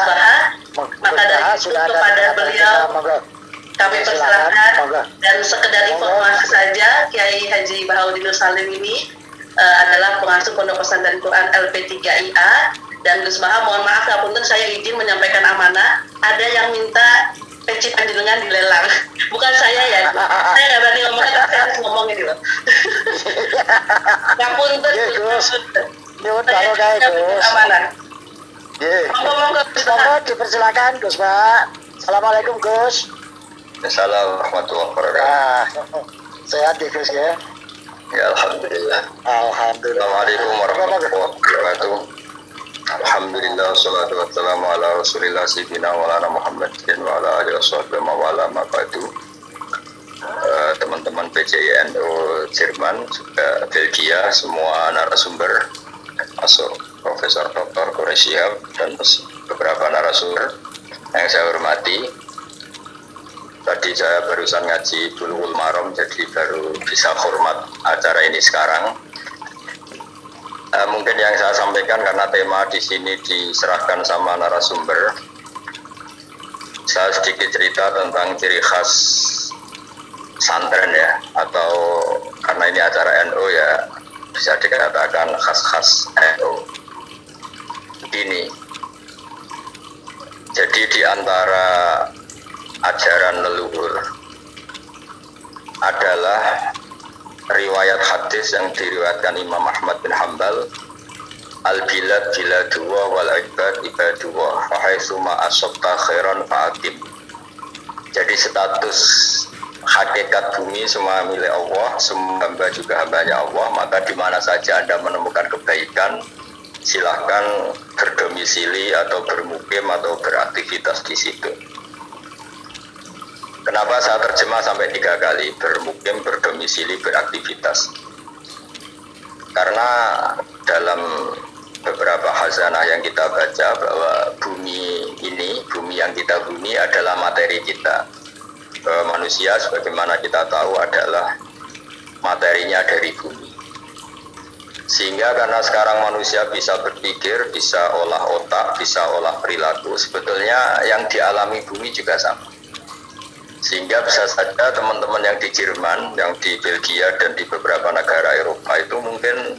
Baha, maka dari itu kepada beliau kami persilahkan, dan sekedar informasi saja, Kiai Haji Bahaudin Salim ini adalah pengasuh Pondok Pesantren Quran LP3IA, dan Gus Baha, mohon maaf ngapunten, saya izin menyampaikan amanah, ada yang minta peci panjenengan dilelang, bukan saya ya, saya nggak berani ngomong, tapi saya harus ngomong ini loh. Ngapunten, saya amanah. Monggo dipersilakan Gus Baha. Assalamualaikum Gus. Assalamualaikum warahmatullahi wabarakatuh. Sehat ya Gus ya? Ya alhamdulillah. Alhamdulillah. Assalamualaikum warahmatullahi wabarakatuh. Alhamdulillah, salatu wassalamu ala rasulillah sayyidina maulana Muhammadin wa ala alihi washabbihi wa ala maqadu. Teman-teman PCINU Jerman, juga Belgia, semua narasumber, masuk Profesor Dr. Quraisyihab dan beberapa narasumber yang saya hormati. Tadi saya barusan ngaji Bulughul Maram, jadi baru bisa hormat acara ini sekarang. Mungkin yang saya sampaikan karena tema di sini diserahkan sama narasumber, saya sedikit cerita tentang ciri khas santren ya, atau karena ini acara NU ya bisa dikatakan khas-khas NU. Begini, jadi di antara ajaran leluhur adalah riwayat hadis yang diriwayatkan Imam Ahmad bin Hanbal, al-bilad biladullah wal ibad ibadullah wa haitsu ma asabta khairan fa'atim. Jadi status hakikat bumi semua milik Allah, semua hamba juga hambanya Allah, maka di mana saja Anda menemukan kebaikan, silahkan berdomisili atau bermukim atau beraktivitas di situ. Kenapa saya terjemah sampai 3 kali, bermukim, berdomisili, beraktivitas? Karena dalam beberapa khazanah yang kita baca bahwa bumi ini, bumi yang kita huni adalah materi kita. Manusia sebagaimana kita tahu adalah materinya dari bumi. Sehingga karena sekarang manusia bisa berpikir, bisa olah otak, bisa olah perilaku, sebetulnya yang dialami bumi juga sama. Sehingga bisa saja teman-teman yang di Jerman, yang di Belgia dan di beberapa negara Eropa itu mungkin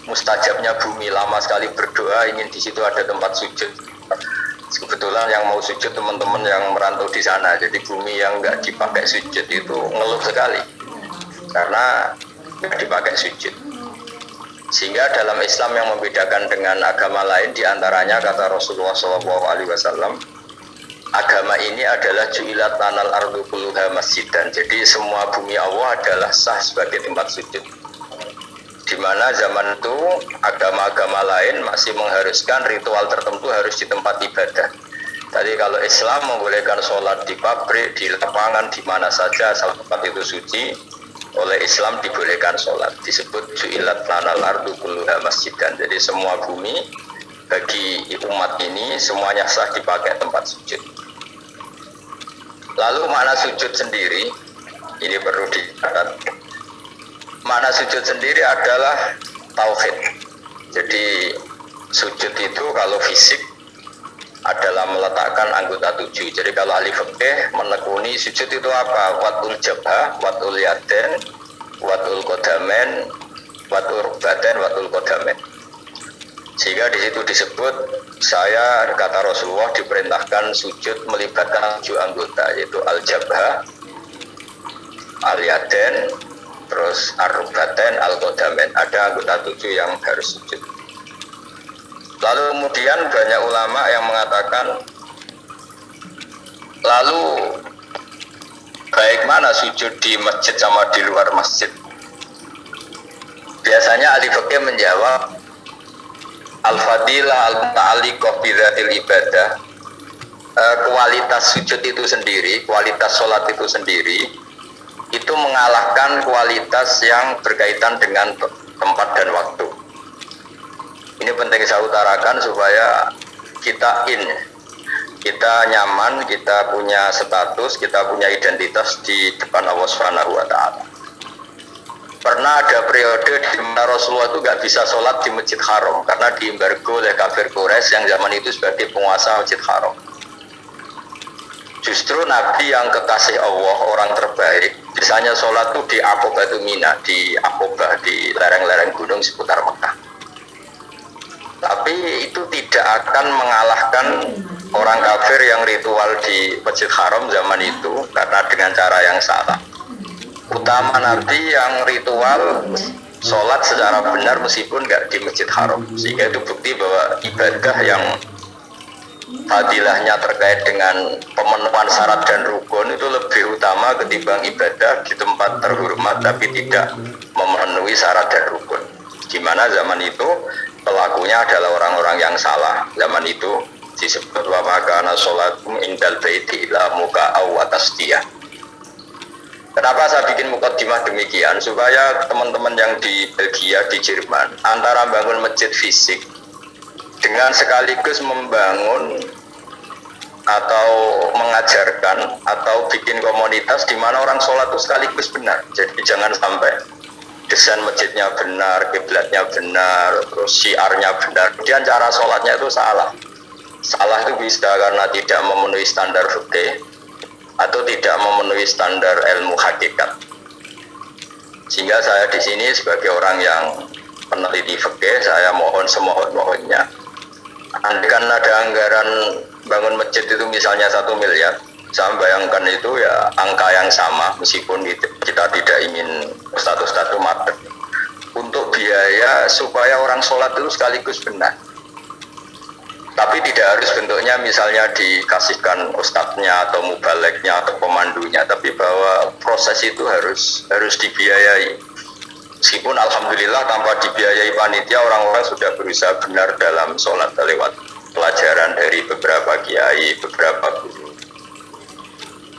mustajabnya bumi, lama sekali berdoa ingin di situ ada tempat sujud. Kebetulan yang mau sujud teman-teman yang merantau di sana, jadi bumi yang nggak dipakai sujud itu ngeluh sekali karena nggak dipakai sujud. Sehingga dalam Islam yang membedakan dengan agama lain diantaranya kata Rasulullah SAW, agama ini adalah ju'ilat tanal ardu kulluha masjidan. Jadi semua bumi Allah adalah sah sebagai tempat sujud. Di mana zaman itu agama-agama lain masih mengharuskan ritual tertentu harus di tempat ibadah. Tadi kalau Islam membolehkan sholat di pabrik, di lapangan, di mana saja asal tempat itu suci, oleh Islam dibolehkan sholat. Disebut ju'ilat tanal ardu kulluha masjidan. Jadi semua bumi bagi umat ini semuanya sah dipakai tempat sujud. Lalu makna sujud sendiri, ini perlu dicatat. Makna sujud sendiri adalah tauhid. Jadi sujud itu kalau fisik adalah meletakkan anggota 7. Jadi kalau ahli fikih menekuni sujud itu apa? Watul jabhah, watul yaden, watul kodamen, watul rukbaten, watul kodamen. Sehingga di situ disebut, saya kata Rasulullah diperintahkan sujud melibatkan 7 anggota, yaitu al-jabhah, al-yaden, terus ar-rukbaten, al-kodamen. Ada anggota 7 yang harus sujud. Lalu kemudian banyak ulama yang mengatakan, lalu baik mana sujud di masjid sama di luar masjid? Biasanya ahli fikih menjawab, al-fadilah al-muta'alliqah bidzatil ibadah, kualitas sujud itu sendiri, kualitas sholat itu sendiri, itu mengalahkan kualitas yang berkaitan dengan tempat dan waktu. Ini penting saya utarakan supaya kita nyaman, kita punya status, kita punya identitas di depan Allah Subhanahu wa Ta'ala. Pernah ada periode di mana Rasulullah itu nggak bisa sholat di Masjid Haram karena diembargo oleh kafir Quraisy yang zaman itu sebagai penguasa Masjid Haram. Justru Nabi yang kekasih Allah, orang terbaik, misalnya sholat itu di Aqobah itu Mina, di Aqobah, di lereng-lereng gunung seputar Mekah. Tapi itu tidak akan mengalahkan orang kafir yang ritual di Masjid Haram zaman itu karena dengan cara yang salah. Utama Nabi yang ritual sholat secara benar meskipun nggak di Masjid Haram, sehingga itu bukti bahwa ibadah yang fadilahnya terkait dengan pemenuhan syarat dan rukun itu lebih utama ketimbang ibadah di tempat terhormat tapi tidak memenuhi syarat dan rukun. Di mana zaman itu pelakunya adalah orang-orang yang salah. Zaman itu disebut wa makana sholatum indal baiti ila muka'aw wa tasdiyah. Kenapa saya bikin mukaddimah demikian? Supaya teman-teman yang di Belgia, di Jerman, antara bangun masjid fisik dengan sekaligus membangun atau mengajarkan atau bikin komunitas di mana orang sholat itu sekaligus benar. Jadi jangan sampai desain masjidnya benar, kiblatnya benar, terus syiarnya benar, kemudian cara sholatnya itu salah. Salah itu bisa karena tidak memenuhi standar fikih atau tidak memenuhi standar ilmu hakikat. Sehingga saya di sini sebagai orang yang peneliti fikih, saya mohon semohon-mohonnya, andaikan ada anggaran bangun masjid itu misalnya 1 miliar, saya bayangkan itu ya angka yang sama meskipun kita tidak ingin status-status market untuk biaya supaya orang sholat itu sekaligus benar. Tapi tidak harus bentuknya misalnya dikasihkan ustadznya atau mubaleknya atau pemandunya, tapi bahwa proses itu harus dibiayai. Meskipun alhamdulillah tanpa dibiayai panitia, orang-orang sudah berusaha benar dalam sholat lewat pelajaran dari beberapa kiai, beberapa guru.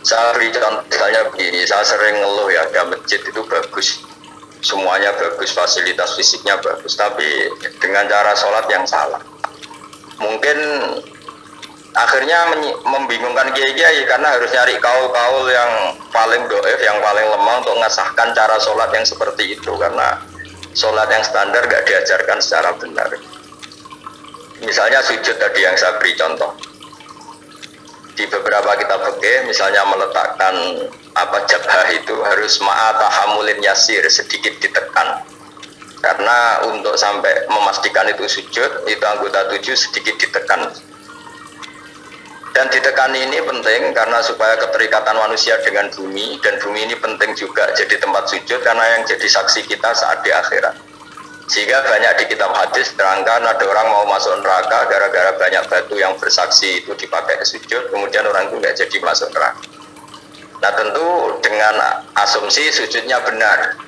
Saya beri contoh misalnya begini, saya sering ngeluh ya, ada masjid itu bagus, semuanya bagus, fasilitas fisiknya bagus, tapi dengan cara sholat yang salah. Mungkin akhirnya membingungkan kiai-kiai karena harus nyari kaul-kaul yang paling doif, yang paling lemah untuk mengesahkan cara sholat yang seperti itu, karena sholat yang standar gak diajarkan secara benar. Misalnya sujud tadi yang saya beri contoh, di beberapa kitab fikih misalnya meletakkan jabhah itu harus ma'atahamulin yasir, sedikit ditekan. Karena untuk sampai memastikan itu sujud, itu anggota 7 sedikit ditekan. Dan ditekan ini penting karena supaya keterikatan manusia dengan bumi, dan bumi ini penting juga jadi tempat sujud karena yang jadi saksi kita saat di akhirat. Sehingga banyak di kitab hadis terangkan ada orang mau masuk neraka gara-gara banyak batu yang bersaksi itu dipakai sujud, kemudian orang itu nggak jadi masuk neraka. Nah tentu dengan asumsi sujudnya benar.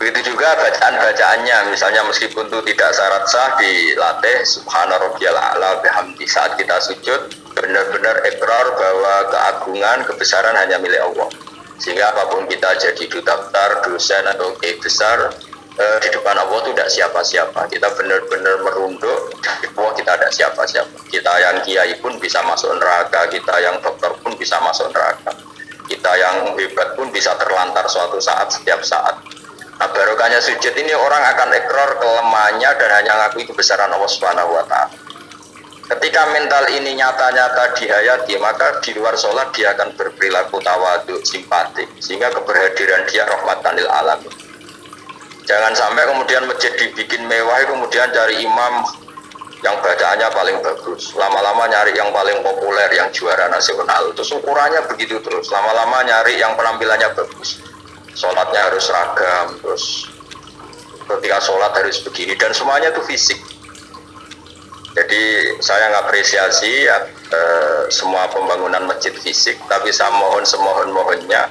Begitu juga bacaan-bacaannya, misalnya meskipun itu tidak syarat sah, dilatih subhana rabbiyal a'la bihamdi. Saat kita sujud benar-benar ikrar bahwa keagungan, kebesaran hanya milik Allah. Sehingga apapun kita jadi duta besar, dosen atau kiai besar, di depan Allah itu tidak siapa-siapa. Kita benar-benar merunduk, di bawah kita ada siapa-siapa. Kita yang kiai pun bisa masuk neraka, kita yang dokter pun bisa masuk neraka, kita yang hebat pun bisa terlantar suatu saat, setiap saat. Nah, barokahnya sujud ini orang akan ikrar kelemahannya dan hanya ngakui kebesaran Allah Subhanahu wa Ta'ala. Ketika mental ini nyata-nyata dihayati, maka di luar sholat dia akan berperilaku tawadhu, simpatik, sehingga keberhadiran dia rahmatan lil alamin. Jangan sampai kemudian masjid dibikin mewah, kemudian cari imam yang bacaannya paling bagus, lama-lama nyari yang paling populer, yang juara nasional, terus ukurannya begitu terus, lama-lama nyari yang penampilannya bagus, sholatnya harus seragam, terus ketika sholat harus begini, dan semuanya itu fisik. Jadi saya ngapresiasi semua pembangunan masjid fisik, tapi saya mohon semohon-mohonnya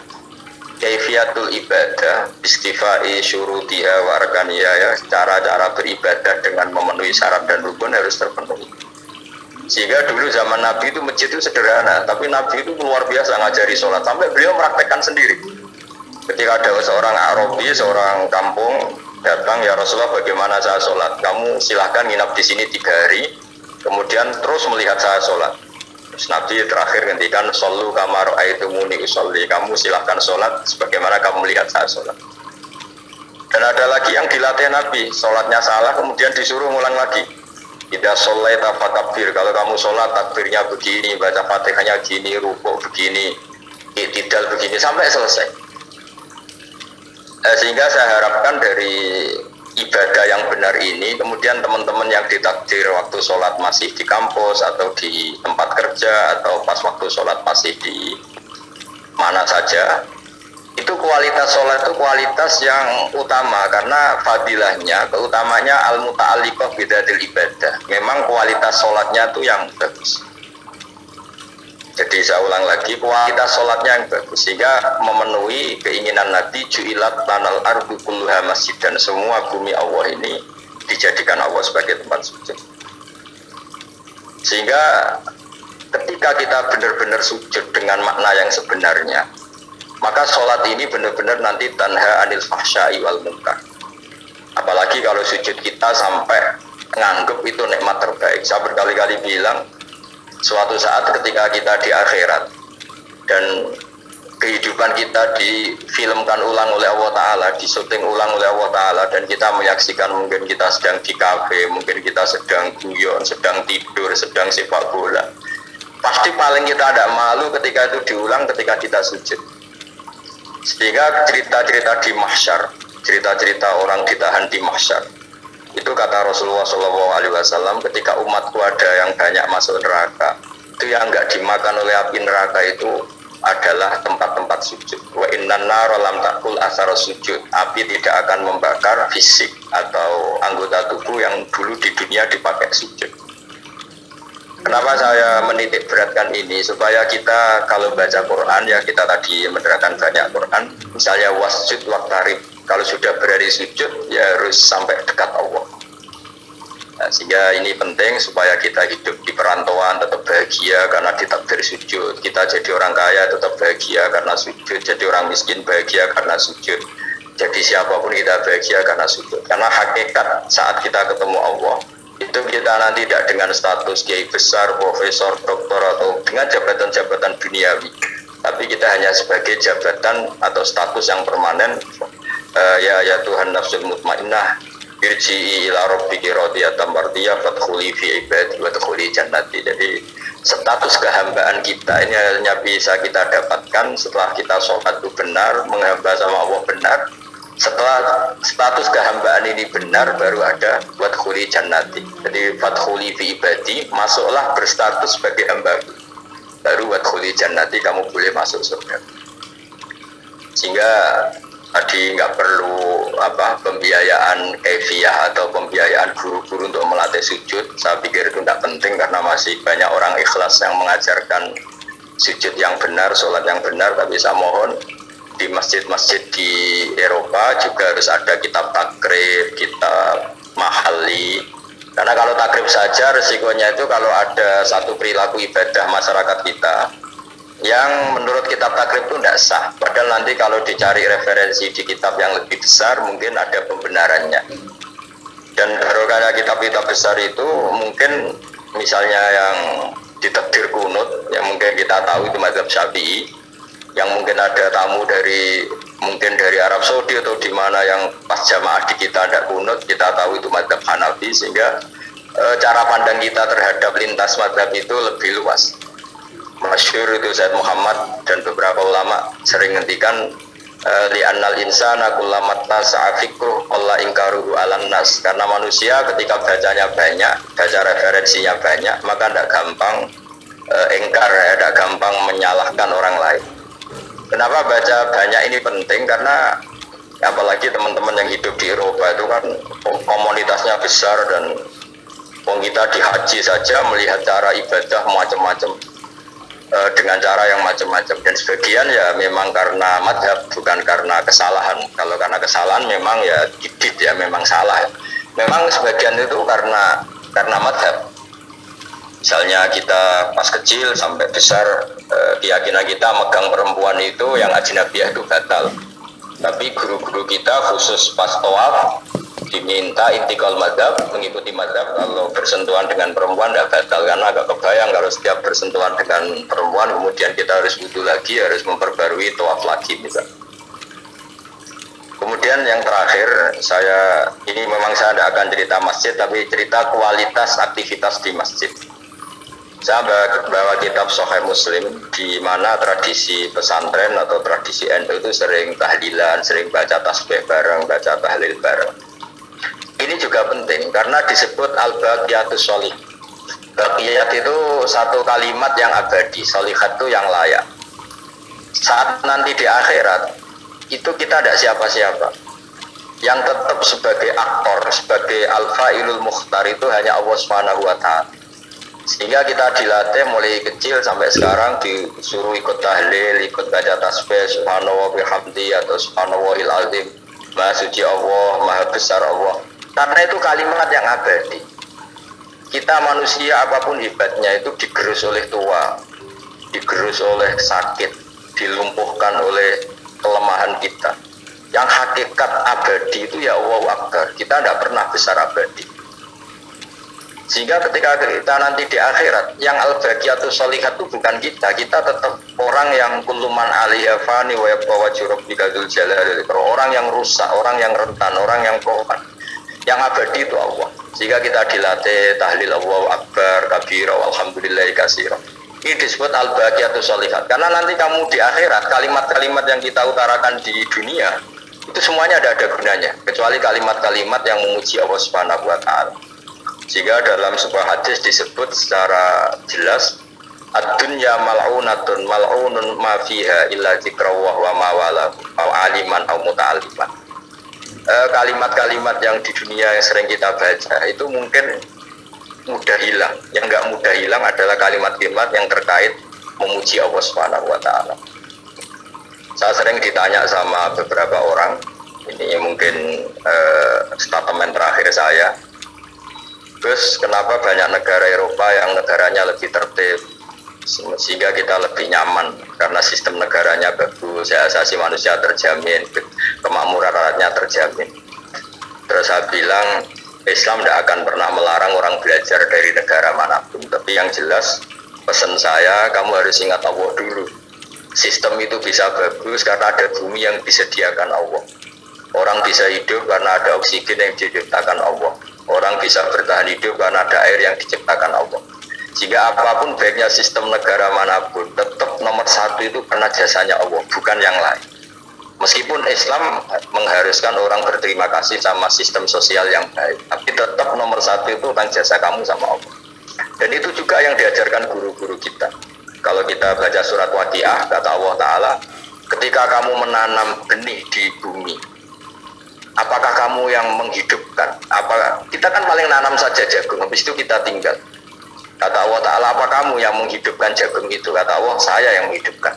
kaifiatul ibadah istifai syurutiha wa arkaniyah, ya, cara-cara beribadah dengan memenuhi syarat dan rukun harus terpenuhi. Sehingga dulu zaman Nabi itu masjid itu sederhana, tapi Nabi itu luar biasa ngajari sholat, sampai beliau meraktekkan sendiri. Ketika ada seorang Arabi, seorang kampung datang, ya Rasulullah bagaimana saya sholat? Kamu silahkan nginap di sini 3 hari, kemudian terus melihat saya sholat. Terus Nabi terakhir ngendikan, Shollu kama ra'aitumuni usolli, kamu silahkan sholat sebagaimana kamu melihat saya sholat. Dan ada lagi yang dilatih Nabi, sholatnya salah kemudian disuruh ngulang lagi. Tidak sholat takbir, kalau kamu sholat takbirnya begini, baca fatihahnya gini, rukuk begini, iktidal begini sampai selesai. Sehingga saya harapkan dari ibadah yang benar ini, kemudian teman-teman yang ditakdir waktu sholat masih di kampus atau di tempat kerja atau pas waktu sholat masih di mana saja, itu kualitas sholat itu kualitas yang utama karena fadilahnya, keutamanya al-muta'alliqah bidatil ibadah. Memang kualitas sholatnya itu yang bagus. Jadi saya ulang lagi, kualitas sholatnya yang bagus sehingga memenuhi keinginan Nabi, ju'ilat lanal ardu kulluha masjid, dan semua bumi Allah ini dijadikan Allah sebagai tempat sujud. Sehingga ketika kita benar-benar sujud dengan makna yang sebenarnya, maka sholat ini benar-benar nanti tanha anil fahsya'i wal munkar. Apalagi kalau sujud kita sampai nganggep itu nikmat terbaik. Saya berkali-kali bilang, suatu saat ketika kita di akhirat dan kehidupan kita difilmkan ulang oleh Allah Ta'ala, disuting ulang oleh Allah Ta'ala, dan kita menyaksikan mungkin kita sedang di kafe, mungkin kita sedang guyon, sedang tidur, sedang sepak bola. Pasti paling kita ada malu ketika itu diulang ketika kita sujud. Sehingga cerita-cerita di mahsyar, cerita-cerita orang ditahan di mahsyar, itu kata Rasulullah SAW, ketika umatku ada yang banyak masuk neraka, itu yang enggak dimakan oleh api neraka itu adalah tempat-tempat sujud. Wa innan nar lam takul asar sujud. Api tidak akan membakar fisik atau anggota tubuh yang dulu di dunia dipakai sujud. Kenapa saya menitik beratkan ini? Supaya kita kalau baca Quran, ya kita tadi menerangkan banyak Quran, misalnya wasjud waqtarib, kalau sudah berada sujud ya harus sampai dekat Allah. Nah, sehingga ini penting supaya kita hidup di perantauan tetap bahagia karena ditakdir sujud. Kita jadi orang kaya tetap bahagia karena sujud. Jadi orang miskin bahagia karena sujud. Jadi siapapun kita bahagia karena sujud. Karena hakikat saat kita ketemu Allah, itu kita nanti tidak dengan status kiai besar, profesor, doktor, atau dengan jabatan-jabatan duniawi, tapi kita hanya sebagai jabatan atau status yang permanen. Ya Tuhan nafsul mutmainnah, irji'i ila rabbiki radiyatan mardiyah fadkhuli fi ibadi wadkhuli jannati. Jadi status kehambaan kita ini hanya bisa kita dapatkan setelah kita sholat itu benar, menghamba sama Allah benar. Setelah status kehambaan ini benar, baru ada wadkhuli jannati. Jadi fadkhuli fi ibadi, masuklah berstatus sebagai hamba, baru wadkhuli jannati, kamu boleh masuk surga. Sehingga tadi nggak perlu pembiayaan kefiyah atau pembiayaan guru-guru untuk melatih sujud. Saya pikir itu tidak penting karena masih banyak orang ikhlas yang mengajarkan sujud yang benar, sholat yang benar. Tapi saya mohon di masjid-masjid di Eropa juga harus ada kitab takrib, kitab mahali. Karena kalau takrib saja resikonya itu kalau ada satu perilaku ibadah masyarakat kita yang menurut kitab takrib itu tidak sah. Padahal nanti kalau dicari referensi di kitab yang lebih besar mungkin ada pembenarannya. Dan barokahnya kitab-kitab besar itu mungkin misalnya yang ditakdir kunut, yang mungkin kita tahu itu mazhab Syafi'i, yang mungkin ada tamu dari Arab Saudi atau di mana yang pas jamaah di kita ada kunut, kita tahu itu mazhab Hanafi, sehingga cara pandang kita terhadap lintas mazhab itu lebih luas. Masyhur itu Said Muhammad dan beberapa ulama sering ngendikan li'annal insana kullamat nasa'a fikruh Allah ingkaruhu alan nas, karena manusia ketika bacanya banyak, baca referensinya banyak, maka tidak gampang ingkar, tidak gampang menyalahkan orang lain. Kenapa baca banyak ini penting? Karena apalagi teman-teman yang hidup di Eropa itu kan komunitasnya besar, dan kita di haji saja melihat cara ibadah macam-macam, dengan cara yang macam-macam, dan sebagian ya memang karena madhab, bukan karena kesalahan. Kalau karena kesalahan memang ya didit ya memang salah. Memang sebagian itu karena madhab. Misalnya kita pas kecil sampai besar, keyakinan kita megang perempuan itu yang ajnabiyah itu batal. Tapi guru-guru kita khusus pas tawaf diminta intikal madhab, mengikuti madhab. Kalau bersentuhan dengan perempuan tidak batal, karena agak kebayang kalau setiap bersentuhan dengan perempuan kemudian kita harus wudu lagi, harus memperbarui tawaf lagi misalnya. Kemudian yang terakhir, ini memang saya tidak akan cerita masjid, tapi cerita kualitas aktivitas di masjid. Saya bawa kitab Sahih Muslim, di mana tradisi pesantren atau tradisi NU itu sering tahlilan, sering baca tasbih bareng, baca tahlil bareng. Ini juga penting karena disebut al-baqiyatus sholih. Baqiyat itu satu kalimat yang abadi, sholihat itu yang layak. Saat nanti di akhirat, itu kita tidak siapa-siapa. Yang tetap sebagai aktor, sebagai al-fa'ilul mukhtar itu hanya Allah Subhanahu wa ta'ala. Sehingga kita dilatih mulai kecil sampai sekarang disuruh ikut tahlil, ikut baca tasbih, subhanallah bihamdi atau subhanallahil azim, maha suci Allah, maha besar Allah. Karena itu kalimat yang abadi. Kita manusia apapun hebatnya itu digerus oleh tua, digerus oleh sakit, dilumpuhkan oleh kelemahan kita. Yang hakikat abadi itu ya Allah Akbar. Kita tidak pernah besar abadi. Sehingga ketika kita nanti di akhirat, yang al-baqiyatus sholihat itu bukan kita tetap orang yang kulluman alaiha fani wa yabqa wajhu rabbika dzul jalali, orang yang rusak, orang yang rentan, orang yang korban. Yang abadi itu Allah. Sehingga kita dilatih tahlil Allahu Akbar kabira walhamdulillahi katsira. Ini disebut al-baqiyatus sholihat. Karena nanti kamu di akhirat, kalimat-kalimat yang kita utarakan di dunia itu semuanya tidak ada gunanya, kecuali kalimat-kalimat yang memuji Allah Subhanahu wa ta'ala. Sehingga dalam sebuah hadis disebut secara jelas, ad-dunya mal'unatun mal'unun ma fiha illa dzikrawah wa ma wala au aliman au muta'alliman. Kalimat-kalimat yang di dunia yang sering kita baca itu mungkin mudah hilang. Yang enggak mudah hilang adalah kalimat-kalimat yang terkait memuji Allah Subhanahu wa ta'ala. Saya sering ditanya sama beberapa orang, ini mungkin statement terakhir saya, Gus, kenapa banyak negara Eropa yang negaranya lebih tertib sehingga kita lebih nyaman karena sistem negaranya bagus, hak asasi manusia terjamin, kemakmuran rakyatnya terjamin. Terus saya bilang Islam tidak akan pernah melarang orang belajar dari negara manapun, tapi yang jelas pesan saya, kamu harus ingat Allah dulu. Sistem itu bisa bagus karena ada bumi yang disediakan Allah. Orang bisa hidup karena ada oksigen yang diciptakan Allah. Orang bisa bertahan hidup karena ada air yang diciptakan Allah. Jika apapun baiknya sistem negara manapun, tetap nomor satu itu karena jasanya Allah, bukan yang lain. Meskipun Islam mengharuskan orang berterima kasih sama sistem sosial yang baik, tapi tetap nomor satu itu kan jasa kamu sama Allah. Dan itu juga yang diajarkan guru-guru kita. Kalau kita baca surat Waqiah, kata Allah Ta'ala, ketika kamu menanam benih di bumi, apakah kamu yang menghidupkan? Kita kan paling nanam saja jagung, habis itu kita tinggal. Kata Allah Ta'ala, apa kamu yang menghidupkan jagung itu? Kata Allah, saya yang menghidupkan.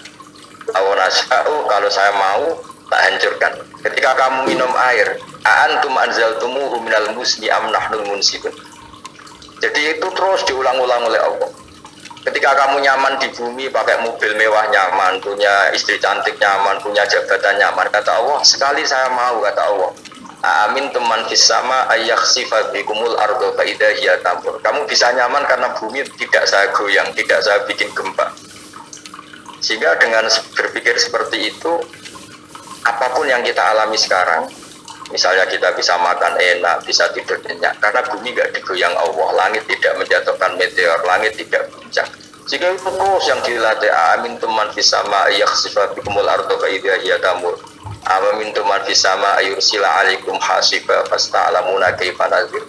Kalau saya mau, tak hancurkan. Ketika kamu minum air, aantum anzaltumuhu minal muzni am nahnul munsibun. Jadi itu terus diulang-ulang oleh Allah. Ketika kamu nyaman di bumi, pakai mobil mewah nyaman, punya istri cantik nyaman, punya jabatan nyaman, kata Allah, sekali saya mau, kata Allah, amin teman fisama ayakhsifa bikumul ardo faida hiya tamur. Kamu bisa nyaman karena bumi tidak saya goyang, tidak saya bikin gempa. Sehingga dengan berpikir seperti itu, apapun yang kita alami sekarang, misalnya kita bisa makan enak, bisa tidur nyenyak, karena bumi nggak digoyang Allah, langit tidak menjatuhkan meteor, langit tidak guncang. Jika itu terus yang dilatih, amin teman fisama ayakhsifa bikumul ardo faida hiya tamur. Amin tuman fisama ayursila alaikum hasiba fasta'lamuna kaifa nazir.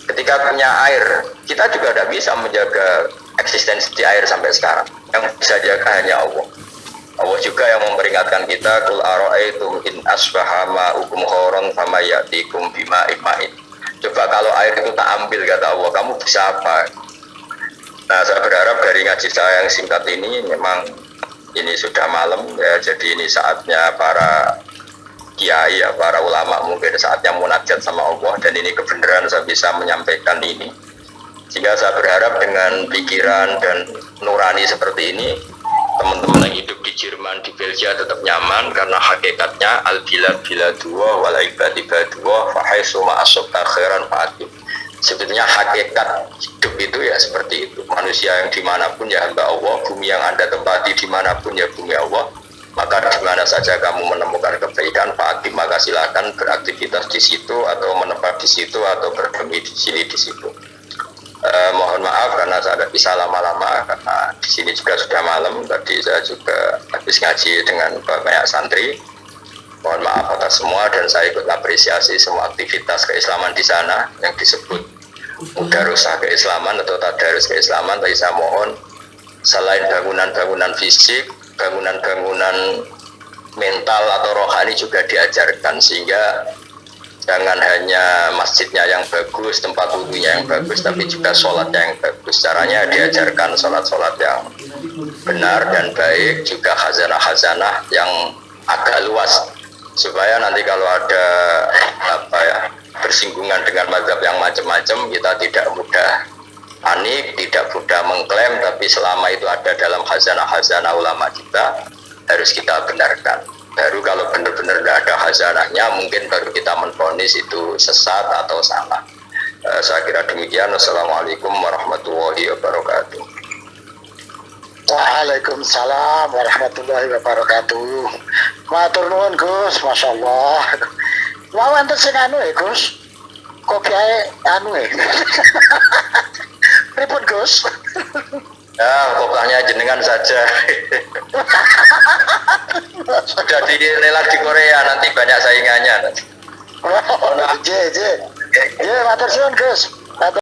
Ketika punya air, kita juga tidak bisa menjaga eksistensi di air sampai sekarang. Yang bisa jaga hanya Allah. Allah juga yang memperingatkan kita, qul ara'aitum in asbaha ma'ukum ghoran fama ya'tikum bima'in ma'in. Coba kalau air itu tak ambil, kata Allah, kamu bisa apa? Nah, saya berharap dari ngaji saya yang singkat ini, memang ini sudah malam ya, jadi ini saatnya para kiai ya, para ulama mungkin saatnya munajat sama Allah, dan ini kebenaran saya bisa menyampaikan ini. Sehingga saya berharap dengan pikiran dan nurani seperti ini, teman-teman yang hidup di Jerman, di Belgia tetap nyaman, karena hakikatnya al-bilad biladullah wal ibad ibadullah fa haitsu ma asabta khairan fa'atim. Sebetulnya hakikat hidup itu ya seperti itu. Manusia yang dimanapun ya hamba Allah, bumi yang Anda tempati dimanapun ya bumi Allah. Maka di mana saja kamu menemukan kebaikan, Pak Hakim, maka silakan beraktivitas di situ atau menetap di situ atau berdomisili di situ. Mohon maaf karena saya tidak bisa lama-lama karena di sini juga sudah malam. Tadi saya juga habis ngaji dengan banyak santri. Mohon maaf atas semua dan saya ikut apresiasi semua aktivitas keislaman di sana yang disebut mudarosah keislaman atau tadarus keislaman. Tapi saya mohon selain bangunan-bangunan fisik, bangunan-bangunan mental atau rohani juga diajarkan, sehingga jangan hanya masjidnya yang bagus, tempat wudhunya yang bagus, tapi juga sholatnya yang bagus. Caranya diajarkan sholat-sholat yang benar dan baik, juga khazanah-khazanah yang agak luas, supaya nanti kalau ada bersinggungan dengan mazhab yang macam-macam, kita tidak mudah panik, tidak mudah mengklaim, tapi selama itu ada dalam khazanah-khazanah ulama kita, harus kita benarkan. Baru kalau benar-benar tidak ada khazanahnya, mungkin baru kita menvonis itu sesat atau salah. Saya kira demikian. Wassalamualaikum warahmatullahi wabarakatuh. Waalaikumsalam warahmatullahi wabarakatuh. Matur nuwun Gus, Masya Allah. Mau enten sing anu Gus. Kok kiai anu Pripun Gus? Ya, pokoknya jenengan saja. Sudah dilelang di Korea, nanti banyak saingannya. Matur suwun Gus.